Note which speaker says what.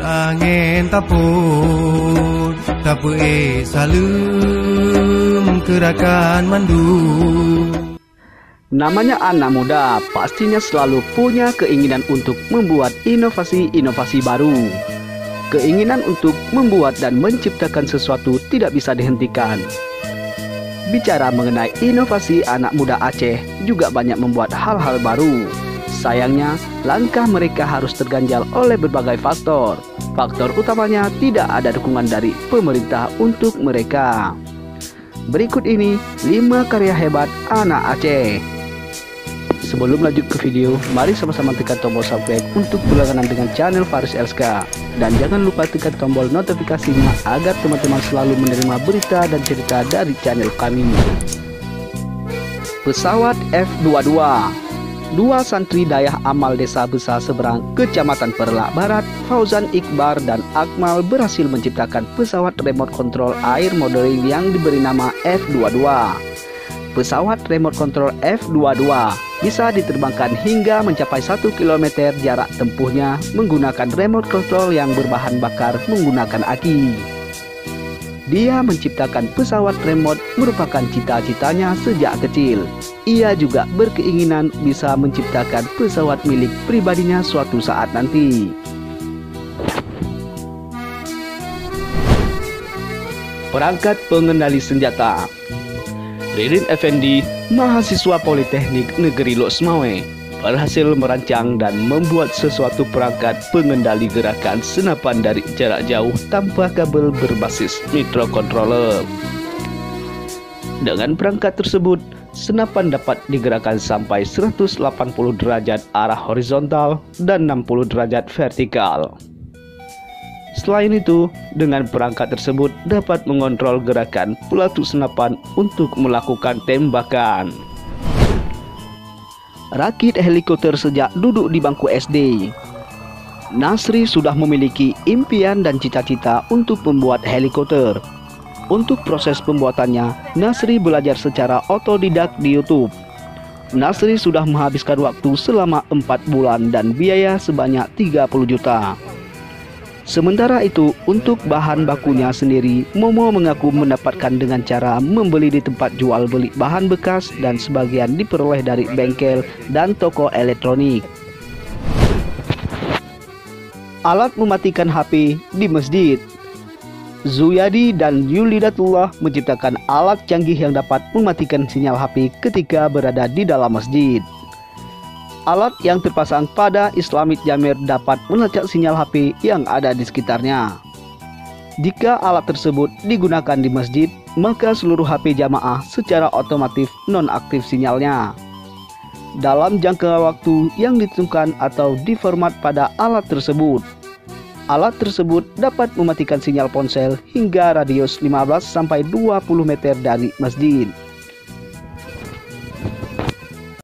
Speaker 1: angin tapun tapu salum gerakan mandu.
Speaker 2: Namanya anak muda, pastinya selalu punya keinginan untuk membuat inovasi-inovasi baru. Keinginan untuk membuat dan menciptakan sesuatu tidak bisa dihentikan. Bicara mengenai inovasi, anak muda Aceh juga banyak membuat hal-hal baru. Sayangnya, langkah mereka harus terganjal oleh berbagai faktor. Faktor utamanya tidak ada dukungan dari pemerintah untuk mereka. Berikut ini 5 karya hebat anak Aceh. Sebelum lanjut ke video, mari sama-sama tekan tombol subscribe untuk berlangganan dengan channel Faris Elska. Dan jangan lupa tekan tombol notifikasinya agar teman-teman selalu menerima berita dan cerita dari channel kami. Pesawat F-22. Dua santri dayah amal desa Besa Seberang, Kecamatan Perlak Barat, Fauzan Iqbar dan Akmal berhasil menciptakan pesawat remote control air modeling yang diberi nama F-22. Pesawat remote control F-22 bisa diterbangkan hingga mencapai 1 km jarak tempuhnya menggunakan remote control yang berbahan bakar menggunakan aki. Dia menciptakan pesawat remote merupakan cita-citanya sejak kecil. Ia juga berkeinginan bisa menciptakan pesawat milik pribadinya suatu saat nanti. Perangkat pengendali senjata. Ririn Effendi, mahasiswa Politeknik Negeri Lok Semawe, berhasil merancang dan membuat sesuatu perangkat pengendali gerakan senapan dari jarak jauh tanpa kabel berbasis microcontroller. Dengan perangkat tersebut, senapan dapat digerakkan sampai 180 derajat arah horizontal dan 60 derajat vertikal. Selain itu, dengan perangkat tersebut dapat mengontrol gerakan pelaku senapan untuk melakukan tembakan. Rakit helikopter sejak duduk di bangku SD. Nasri sudah memiliki impian dan cita-cita untuk membuat helikopter. Untuk proses pembuatannya, Nasri belajar secara otodidak di YouTube. Nasri sudah menghabiskan waktu selama 4 bulan dan biaya sebanyak 30 juta. Sementara itu, untuk bahan bakunya sendiri, Momo mengaku mendapatkan dengan cara membeli di tempat jual beli bahan bekas dan sebagian diperoleh dari bengkel dan toko elektronik. Alat mematikan HP di masjid. Zuyadi dan Yulidatullah menciptakan alat canggih yang dapat mematikan sinyal HP ketika berada di dalam masjid. Alat yang terpasang pada Islamic Jamir dapat melacak sinyal HP yang ada di sekitarnya. Jika alat tersebut digunakan di masjid, maka seluruh HP jamaah secara otomatis nonaktif sinyalnya. Dalam jangka waktu yang ditentukan atau diformat pada alat tersebut. Alat tersebut dapat mematikan sinyal ponsel hingga radius 15-20 meter dari masjid.